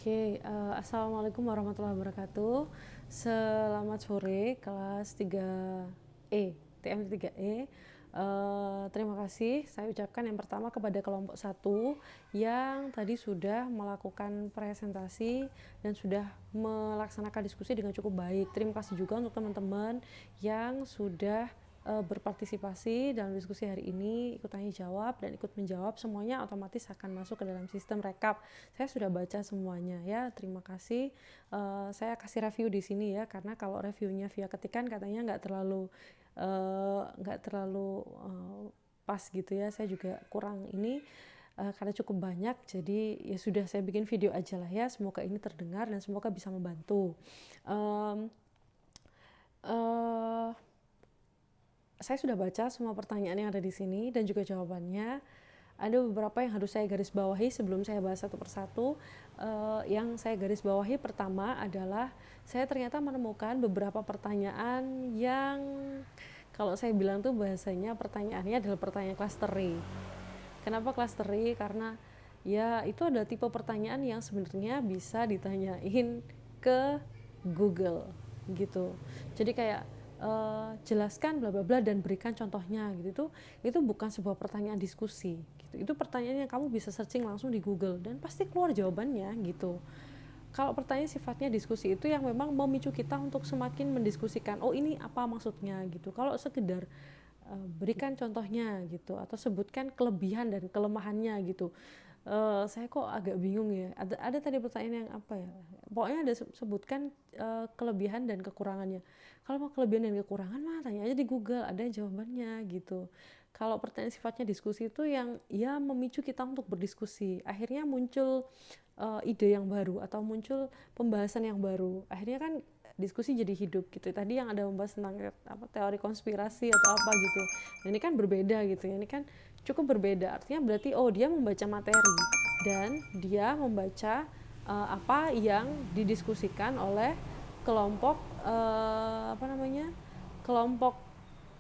Assalamualaikum warahmatullahi wabarakatuh. Selamat sore kelas 3E, TM 3E. Terima kasih saya ucapkan yang pertama kepada kelompok 1 yang tadi sudah melakukan presentasi dan sudah melaksanakan diskusi dengan cukup baik. Terima kasih juga untuk teman-teman yang sudah berpartisipasi dalam diskusi hari ini, ikut tanya jawab dan ikut menjawab, semuanya otomatis akan masuk ke dalam sistem rekap. Saya sudah baca semuanya ya, terima kasih. Saya kasih review di sini ya, karena kalau reviewnya via ketikan katanya nggak terlalu pas gitu ya. Saya juga kurang ini karena cukup banyak, jadi ya sudah saya bikin video aja lah ya. Semoga ini terdengar dan semoga bisa membantu. Saya sudah baca semua pertanyaan yang ada di sini dan juga jawabannya. Ada beberapa yang harus saya garis bawahi sebelum saya bahas satu persatu. Yang saya garis bawahi pertama adalah saya ternyata menemukan beberapa pertanyaan yang kalau saya bilang tuh bahasanya pertanyaannya adalah pertanyaan clustery. Kenapa clustery? Karena ya itu ada tipe pertanyaan yang sebenarnya bisa ditanyain ke Google gitu. Jadi kayak jelaskan bla bla bla dan berikan contohnya gitu. Itu bukan sebuah pertanyaan diskusi gitu. Itu pertanyaan yang kamu bisa searching langsung di Google dan pasti keluar jawabannya gitu. Kalau pertanyaan sifatnya diskusi itu yang memang memicu kita untuk semakin mendiskusikan, oh ini apa maksudnya gitu. Kalau sekedar berikan contohnya gitu atau sebutkan kelebihan dan kelemahannya gitu, saya kok agak bingung ya. Ada tadi pertanyaan yang apa ya, pokoknya ada sebutkan kelebihan dan kekurangannya. Kalau mau kelebihan dan kekurangan mah tanya aja di Google, ada jawabannya gitu. Kalau pertanyaan sifatnya diskusi itu yang ya memicu kita untuk berdiskusi, akhirnya muncul ide yang baru atau muncul pembahasan yang baru, akhirnya kan diskusi jadi hidup gitu. Tadi yang ada membahas tentang teori konspirasi atau apa gitu, nah, ini kan berbeda gitu ya, ini kan cukup berbeda. Artinya berarti dia membaca materi dan dia membaca apa yang didiskusikan oleh kelompok kelompok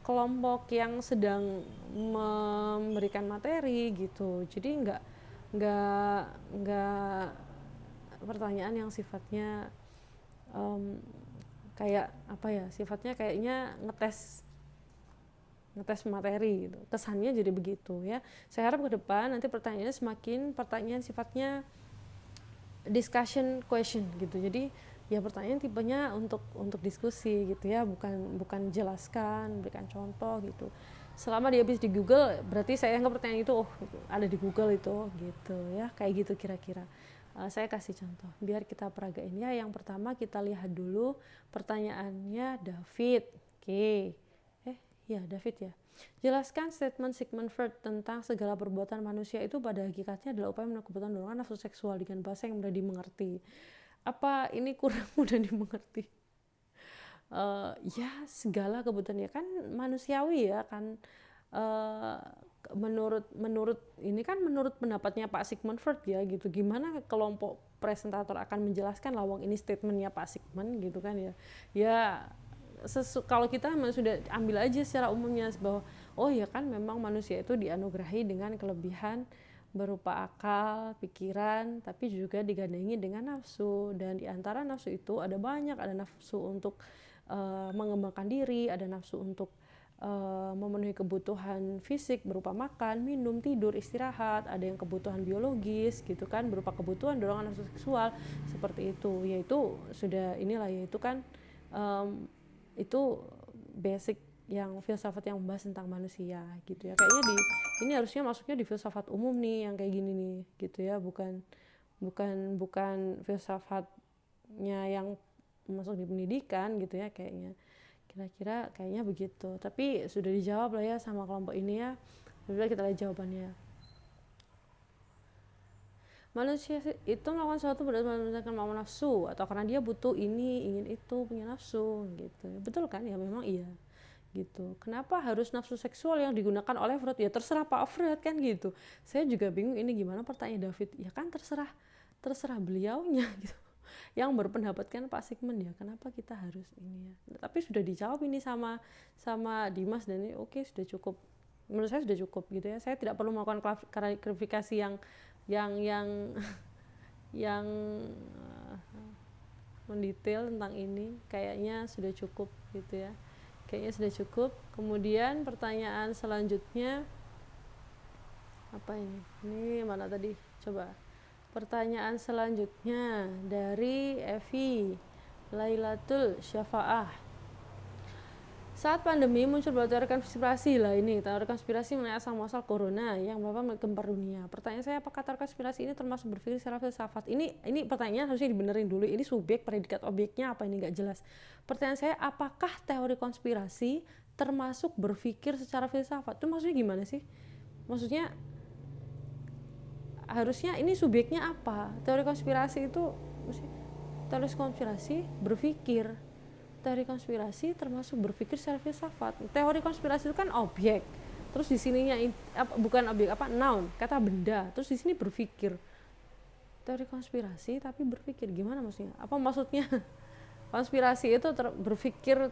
kelompok yang sedang memberikan materi gitu. Jadi nggak pertanyaan yang sifatnya kayak apa ya, sifatnya kayaknya ngetes materi gitu. Kesannya jadi begitu ya. Saya harap ke depan nanti pertanyaannya semakin pertanyaan sifatnya discussion question gitu. Jadi ya pertanyaan tipenya untuk diskusi gitu ya, bukan jelaskan, berikan contoh gitu. Selama dia habis di Google, berarti saya anggap pertanyaan itu ada di Google itu gitu ya, kayak gitu kira-kira. Saya kasih contoh biar kita peragain ya. Yang pertama kita lihat dulu pertanyaannya David. Oke. Ya David ya. Jelaskan statement Sigmund Freud tentang segala perbuatan manusia itu pada hakikatnya adalah upaya menekan dorongan nafsu seksual dengan bahasa yang mudah dimengerti. Apa ini kurang mudah dimengerti? Ya segala kebutuhan ya kan manusiawi ya kan. Menurut ini kan menurut pendapatnya Pak Sigmund Freud ya gitu. Gimana kelompok presentator akan menjelaskan lawang ini statementnya Pak Sigmund gitu kan ya. Ya kalau kita sudah ambil aja secara umumnya bahwa ya kan memang manusia itu dianugerahi dengan kelebihan berupa akal, pikiran, tapi juga digandengi dengan nafsu. Dan diantara nafsu itu ada banyak, ada nafsu untuk mengembangkan diri, ada nafsu untuk memenuhi kebutuhan fisik berupa makan, minum, tidur, istirahat, ada yang kebutuhan biologis gitu kan, berupa kebutuhan dorongan nafsu seksual seperti itu. Yaitu sudah inilah, yaitu kan itu basic yang filsafat yang membahas tentang manusia gitu ya. Kayaknya ini harusnya masuknya di filsafat umum nih yang kayak gini nih gitu ya, bukan filsafatnya yang masuk di pendidikan gitu ya kayaknya. Kira-kira kayaknya begitu. Tapi sudah dijawab lah ya sama kelompok ini ya. Jadi kita lihat jawabannya. Manusia itu melakukan sesuatu berdasarkan kemauan nafsu atau karena dia butuh ini, ingin itu, punya nafsu gitu. Betul kan? Ya memang iya gitu. Kenapa harus nafsu seksual yang digunakan oleh Freud? Ya terserah Pak Freud kan gitu. Saya juga bingung ini gimana pertanyaan David. Ya kan terserah beliaunya gitu. Yang berpendapat kan Pak Sigmund ya. Kenapa kita harus ini ya? Tapi sudah dijawab ini sama Dimas dan ini oke, sudah cukup. Menurut saya sudah cukup gitu ya. Saya tidak perlu melakukan klarifikasi yang yang mendetail tentang ini. Kayaknya sudah cukup gitu ya. Kayaknya sudah cukup. Kemudian pertanyaan selanjutnya apa ini? Ini mana tadi? Coba. Pertanyaan selanjutnya dari Evi Lailatul Syafa'ah. Saat pandemi muncul teori konspirasi lah ini, teori konspirasi mengenai asal-muasal corona yang menggempar dunia. Pertanyaan saya, apakah teori konspirasi ini termasuk berpikir secara filsafat? Ini pertanyaan harusnya dibenerin dulu. Ini subjek, predikat, objeknya apa ini nggak jelas. Pertanyaan saya, apakah teori konspirasi termasuk berpikir secara filsafat? Itu maksudnya gimana sih? Maksudnya harusnya ini subjeknya apa? Teori konspirasi itu teori konspirasi berpikir. Teori konspirasi termasuk berpikir secara filsafat. Teori konspirasi itu kan objek. Terus di sininya bukan objek apa noun, kata benda. Terus di sini berpikir. Teori konspirasi tapi berpikir gimana maksudnya? Apa maksudnya? Konspirasi itu berpikir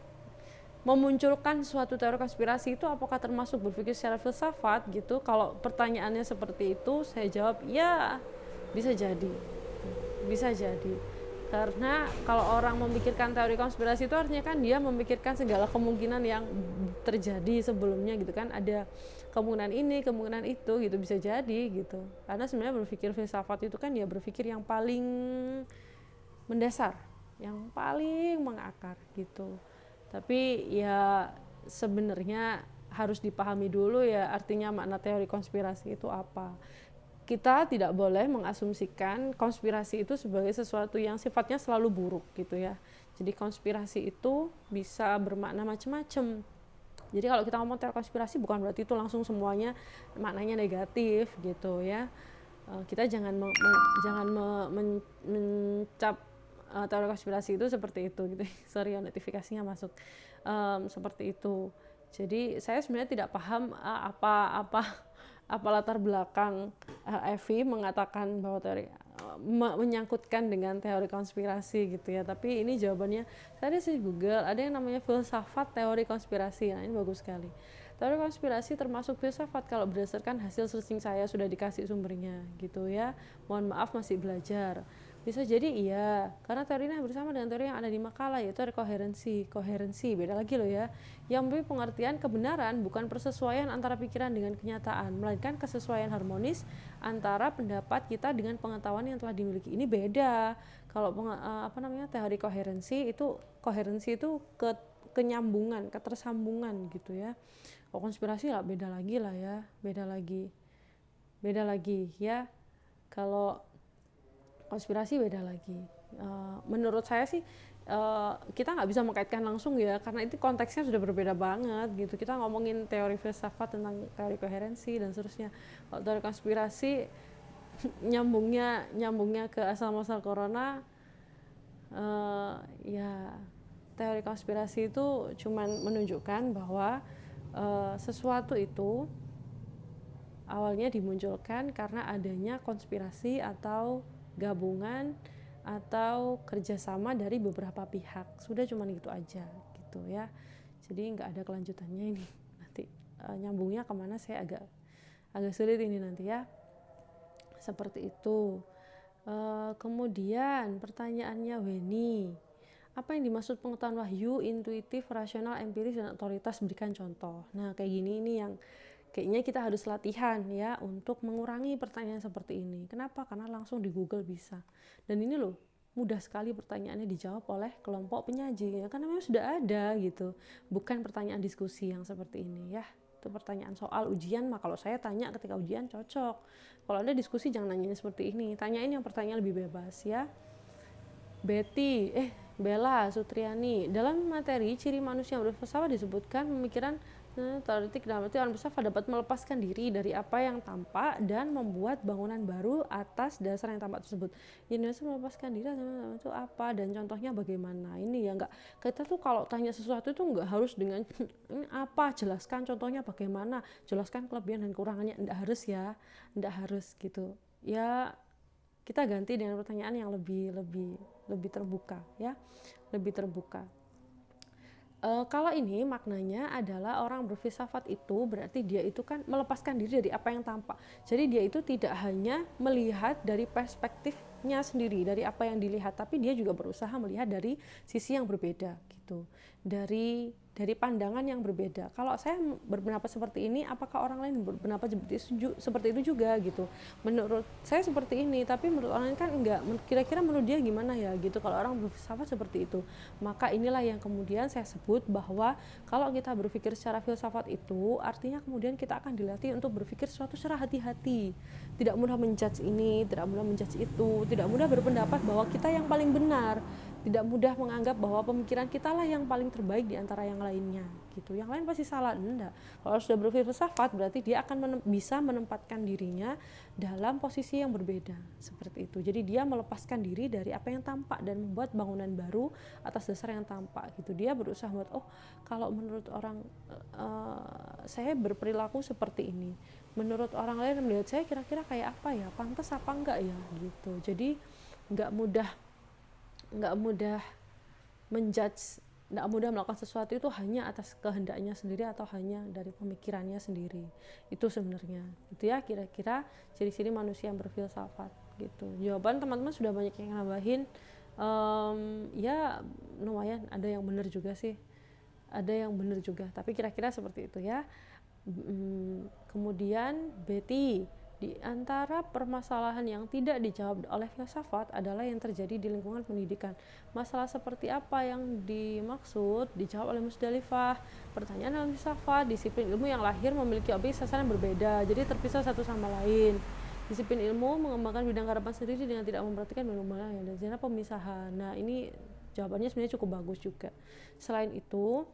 memunculkan suatu teori konspirasi itu apakah termasuk berpikir secara filsafat gitu? Kalau pertanyaannya seperti itu, saya jawab ya, bisa jadi. Bisa jadi. Karena kalau orang memikirkan teori konspirasi itu artinya kan dia memikirkan segala kemungkinan yang terjadi sebelumnya gitu kan, ada kemungkinan ini, kemungkinan itu gitu, bisa jadi gitu. Karena sebenarnya berpikir filsafat itu kan ya berpikir yang paling mendasar, yang paling mengakar gitu. Tapi ya sebenarnya harus dipahami dulu ya artinya makna teori konspirasi itu apa. Kita tidak boleh mengasumsikan konspirasi itu sebagai sesuatu yang sifatnya selalu buruk gitu ya. Jadi konspirasi itu bisa bermakna macam-macam. Jadi kalau kita ngomong teori konspirasi bukan berarti itu langsung semuanya maknanya negatif gitu ya. Kita jangan mencap teori konspirasi itu seperti itu gitu. Sorry ya, notifikasinya masuk. Seperti itu. Jadi saya sebenarnya tidak paham apa latar belakang Evi mengatakan bahwa teori menyangkutkan dengan teori konspirasi gitu ya. Tapi ini jawabannya tadi sih Google, ada yang namanya filsafat teori konspirasi. Nah, ini bagus sekali. Teori konspirasi termasuk filsafat kalau berdasarkan hasil searching saya, sudah dikasih sumbernya gitu ya. Mohon maaf masih belajar. Bisa jadi iya, karena teori ini bersama dengan teori yang ada di makalah, yaitu teori koherensi, beda lagi loh ya, yang memberi pengertian kebenaran bukan persesuaian antara pikiran dengan kenyataan, melainkan kesesuaian harmonis antara pendapat kita dengan pengetahuan yang telah dimiliki. Ini beda. Kalau teori koherensi itu kenyambungan, ketersambungan gitu ya. Kalau konspirasi lah beda lagi ya, beda lagi ya. Kalau konspirasi beda lagi. Menurut saya sih kita nggak bisa mengkaitkan langsung ya, karena itu konteksnya sudah berbeda banget gitu. Kita ngomongin teori filsafat tentang teori koherensi dan seterusnya. Kalau teori konspirasi nyambungnya ke asal-muasal corona, ya teori konspirasi itu cuman menunjukkan bahwa sesuatu itu awalnya dimunculkan karena adanya konspirasi atau gabungan atau kerjasama dari beberapa pihak. Sudah cuman gitu aja gitu ya. Jadi nggak ada kelanjutannya ini. Nanti nyambungnya kemana saya agak sulit ini nanti ya. Seperti itu. Kemudian pertanyaannya Weni, apa yang dimaksud pengetahuan wahyu, intuitif, rasional, empiris, dan otoritas? Berikan contoh. Nah kayak gini ini yang kayaknya kita harus latihan ya untuk mengurangi pertanyaan seperti ini. Kenapa? Karena langsung di Google bisa. Dan ini loh, mudah sekali pertanyaannya dijawab oleh kelompok penyaji ya, karena memang sudah ada gitu. Bukan pertanyaan diskusi yang seperti ini ya. Itu pertanyaan soal ujian mah kalau saya tanya ketika ujian cocok. Kalau ada diskusi jangan nanyain seperti ini. Tanyain yang pertanyaan lebih bebas ya. Bella Sutriani, dalam materi ciri manusia yang berfilsafat disebutkan pemikiran teoretik dalam arti orang berfilsafat dapat melepaskan diri dari apa yang tampak dan membuat bangunan baru atas dasar yang tampak tersebut. Indonesia melepaskan diri itu apa dan contohnya bagaimana? Ini ya enggak, kita tuh kalau tanya sesuatu itu enggak harus dengan ini apa, jelaskan contohnya bagaimana, jelaskan kelebihan dan kekurangannya, enggak harus ya, enggak harus gitu. Ya kita ganti dengan pertanyaan yang lebih terbuka ya, lebih terbuka. Kalau ini maknanya adalah orang berfilsafat itu berarti dia itu kan melepaskan diri dari apa yang tampak. Jadi dia itu tidak hanya melihat dari perspektif melihatnya sendiri dari apa yang dilihat, tapi dia juga berusaha melihat dari sisi yang berbeda gitu, dari pandangan yang berbeda. Kalau saya berpendapat seperti ini, apakah orang lain berpendapat seperti itu juga gitu? Menurut saya seperti ini, tapi menurut orang lain kan enggak. Kira-kira menurut dia gimana ya gitu? Kalau orang berfilsafat seperti itu, maka inilah yang kemudian saya sebut bahwa kalau kita berpikir secara filsafat itu artinya kemudian kita akan dilatih untuk berpikir sesuatu secara hati-hati, tidak mudah menjudge ini, tidak mudah menjudge itu, tidak mudah berpendapat bahwa kita yang paling benar, tidak mudah menganggap bahwa pemikiran kita lah yang paling terbaik di antara yang lainnya gitu. Yang lain pasti salah, enggak. Kalau sudah berfilsafat berarti dia akan bisa menempatkan dirinya dalam posisi yang berbeda seperti itu. Jadi dia melepaskan diri dari apa yang tampak dan membuat bangunan baru atas dasar yang tampak gitu. Dia berusaha buat kalau menurut orang saya berperilaku seperti ini, menurut orang lain melihat saya kira-kira kayak apa ya, pantas apa enggak ya gitu. Jadi nggak mudah menjudge, nggak mudah melakukan sesuatu itu hanya atas kehendaknya sendiri atau hanya dari pemikirannya sendiri. Itu sebenarnya itu ya kira-kira ciri-ciri manusia yang berfilsafat gitu. Jawaban teman-teman sudah banyak yang nambahin, ya lumayan, ada yang benar juga sih, ada yang benar juga, tapi kira-kira seperti itu ya. Kemudian Betty, di antara permasalahan yang tidak dijawab oleh filsafat adalah yang terjadi di lingkungan pendidikan. Masalah seperti apa yang dimaksud dijawab oleh Musdalifah. Pertanyaan dalam filsafat, disiplin ilmu yang lahir memiliki objek sasaran berbeda, jadi terpisah satu sama lain. Disiplin ilmu mengembangkan bidang harapan sendiri dengan tidak memperhatikan bidang yang dan zona pemisahan. Nah, ini jawabannya sebenarnya cukup bagus juga. Selain itu,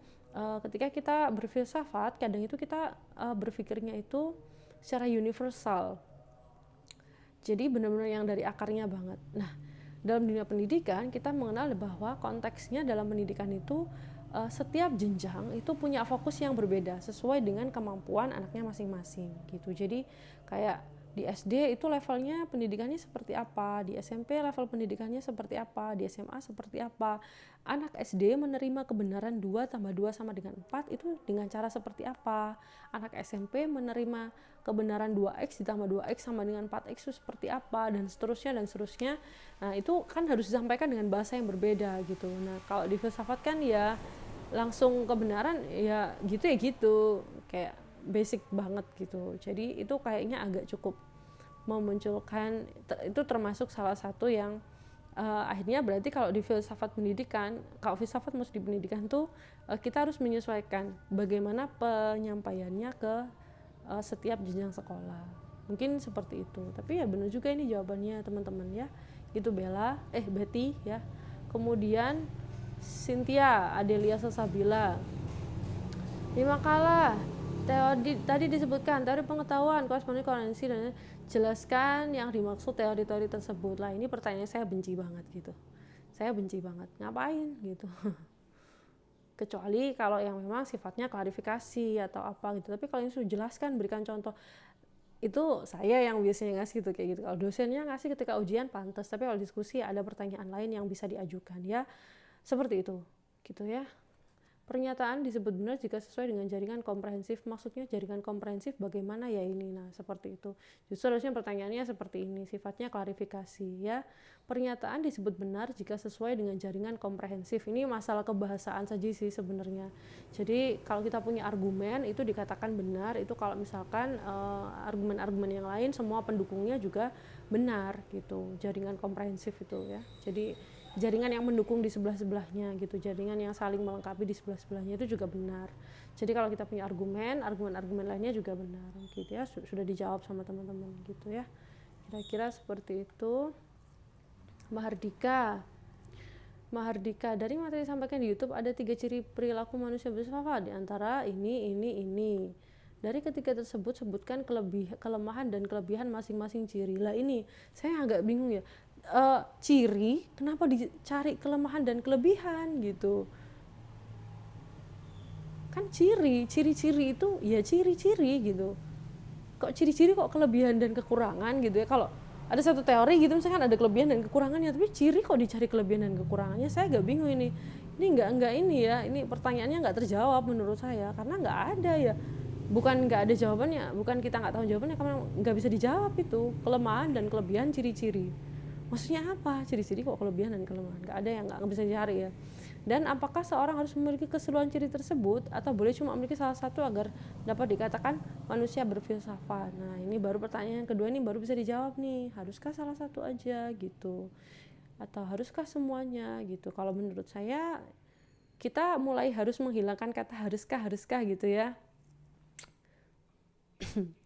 ketika kita berfilsafat, kadang itu kita berpikirnya itu secara universal, jadi benar-benar yang dari akarnya banget. Nah, dalam dunia pendidikan kita mengenal bahwa konteksnya dalam pendidikan itu setiap jenjang itu punya fokus yang berbeda sesuai dengan kemampuan anaknya masing-masing gitu. Jadi kayak di SD itu levelnya pendidikannya seperti apa, di SMP level pendidikannya seperti apa, di SMA seperti apa. Anak SD menerima kebenaran 2 tambah 2 sama dengan 4 itu dengan cara seperti apa. Anak SMP menerima kebenaran 2x ditambah 2x sama dengan 4x itu seperti apa, dan seterusnya dan seterusnya. Nah, itu kan harus disampaikan dengan bahasa yang berbeda gitu. Nah, kalau di filsafat kan ya langsung kebenaran ya gitu, kayak basic banget gitu. Jadi itu kayaknya agak cukup memunculkan, itu termasuk salah satu yang akhirnya berarti kalau di filsafat pendidikan, kalau filsafat masuk di pendidikan tuh kita harus menyesuaikan bagaimana penyampaiannya ke setiap jenjang sekolah. Mungkin seperti itu. Tapi ya benar juga ini jawabannya teman-teman ya. Gitu Betty ya. Kemudian Cynthia Adelia Sesabila. Di makalah tadi disebutkan teori pengetahuan, korespondensi dan jelaskan yang dimaksud teori-teori tersebut. Lah, ini pertanyaan saya benci banget gitu. Saya benci banget. Ngapain gitu. Kecuali kalau yang memang sifatnya klarifikasi atau apa gitu. Tapi kalau ini sudah jelaskan, berikan contoh, itu saya yang biasanya ngasih gitu kayak gitu. Kalau dosennya ngasih ketika ujian pantas, tapi kalau diskusi ada pertanyaan lain yang bisa diajukan ya. Seperti itu. Gitu ya. Pernyataan disebut benar jika sesuai dengan jaringan komprehensif. Maksudnya jaringan komprehensif bagaimana ya ini? Nah, seperti itu. Justru harusnya pertanyaannya seperti ini, sifatnya klarifikasi ya. Pernyataan disebut benar jika sesuai dengan jaringan komprehensif. Ini masalah kebahasaan saja sih sebenarnya. Jadi kalau kita punya argumen itu dikatakan benar, itu kalau misalkan argumen-argumen yang lain semua pendukungnya juga benar gitu. Jaringan komprehensif itu ya. Jadi jaringan yang mendukung di sebelah-sebelahnya gitu, jaringan yang saling melengkapi di sebelah-sebelahnya itu juga benar. Jadi kalau kita punya argumen-argumen lainnya juga benar gitu ya. Sudah dijawab sama teman-teman gitu ya. Kira-kira seperti itu. Mahardika, dari materi disampaikan di YouTube ada 3 ciri perilaku manusia berfilsafat, di antara ini. Dari ketiga tersebut sebutkan kelemahan dan kelebihan masing-masing ciri. Lah, ini saya agak bingung ya. Ciri, kenapa dicari kelemahan dan kelebihan gitu? Kan ciri-ciri itu ya ciri-ciri gitu. Kok ciri-ciri kok kelebihan dan kekurangan gitu ya? Kalau ada satu teori gitu misalkan ada kelebihan dan kekurangannya, tapi ciri kok dicari kelebihan dan kekurangannya, saya agak bingung ini. Ini enggak ini ya, ini pertanyaannya enggak terjawab menurut saya karena enggak ada ya. Bukan enggak ada jawabannya, bukan kita enggak tahu jawabannya, karena enggak bisa dijawab itu kelemahan dan kelebihan ciri-ciri. Maksudnya apa? Ciri-ciri kok kelebihan dan kelemahan? Nggak ada yang nggak bisa dicari ya. Dan apakah seorang harus memiliki keseluruhan ciri tersebut atau boleh cuma memiliki salah satu agar dapat dikatakan manusia berfilsafat? Nah, ini baru pertanyaan kedua, ini baru bisa dijawab nih. Haruskah salah satu aja gitu? Atau haruskah semuanya gitu? Kalau menurut saya kita mulai harus menghilangkan kata haruskah gitu ya.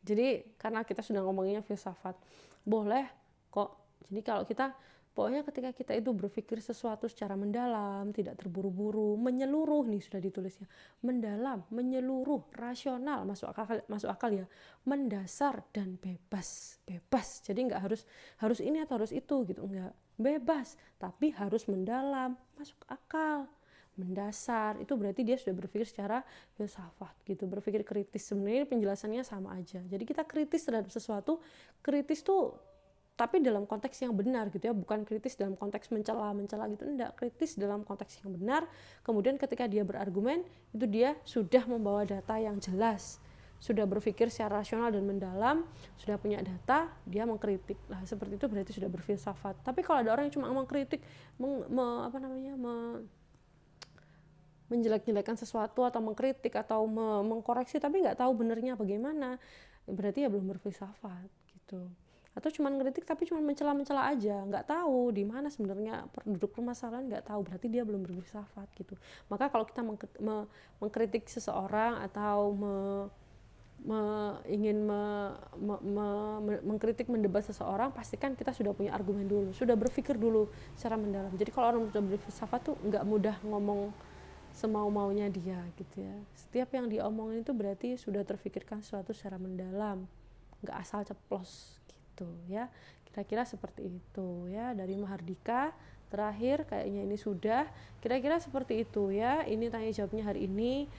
Jadi karena kita sudah ngomonginnya filsafat, boleh kok. Jadi kalau kita pokoknya ketika kita itu berpikir sesuatu secara mendalam, tidak terburu-buru, menyeluruh nih sudah ditulisnya, mendalam, menyeluruh, rasional, masuk akal ya, mendasar dan bebas. Jadi nggak harus ini atau harus itu gitu, enggak, bebas, tapi harus mendalam, masuk akal, mendasar. Itu berarti dia sudah berpikir secara filsafat gitu, berpikir kritis. Sebenarnya penjelasannya sama aja. Jadi kita kritis terhadap sesuatu, kritis tuh tapi dalam konteks yang benar gitu ya, bukan kritis dalam konteks mencela gitu, enggak, kritis dalam konteks yang benar. Kemudian ketika dia berargumen, itu dia sudah membawa data yang jelas, sudah berpikir secara rasional dan mendalam, sudah punya data, dia mengkritik. Nah, seperti itu berarti sudah berfilsafat. Tapi kalau ada orang yang cuma mengkritik, menjelek-jelekan sesuatu atau mengkritik atau mengkoreksi tapi nggak tahu benernya bagaimana, berarti ya belum berfilsafat gitu. Atau cuma ngeritik tapi cuma mencela aja, nggak tahu di mana sebenarnya duduk permasalahan, nggak tahu, berarti dia belum berfilsafat gitu. Maka kalau kita mengkritik seseorang atau mengkritik, mendebat seseorang, pastikan kita sudah punya argumen dulu, sudah berpikir dulu secara mendalam. Jadi kalau orang sudah berfilsafat tuh nggak mudah ngomong semau-maunya dia gitu ya. Setiap yang diomongin itu berarti sudah terfikirkan sesuatu secara mendalam, nggak asal ceplos gitu ya. Kira-kira seperti itu ya dari Mahardika. Terakhir kayaknya ini sudah kira-kira seperti itu ya. Ini tanya jawabnya hari ini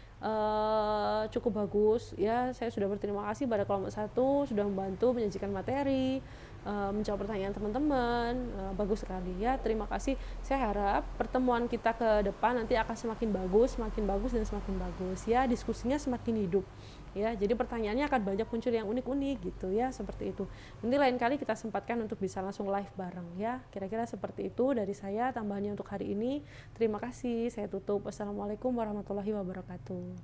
cukup bagus ya. Saya sudah berterima kasih pada kelompok 1 sudah membantu menyajikan materi, menjawab pertanyaan teman-teman, bagus sekali ya. Terima kasih. Saya harap pertemuan kita ke depan nanti akan semakin bagus dan semakin bagus ya. Diskusinya semakin hidup ya. Jadi pertanyaannya akan banyak muncul yang unik-unik gitu ya, seperti itu. Nanti lain kali kita sempatkan untuk bisa langsung live bareng ya. Kira-kira seperti itu dari saya tambahannya untuk hari ini. Terima kasih. Saya tutup. Wassalamualaikum warahmatullahi wabarakatuh.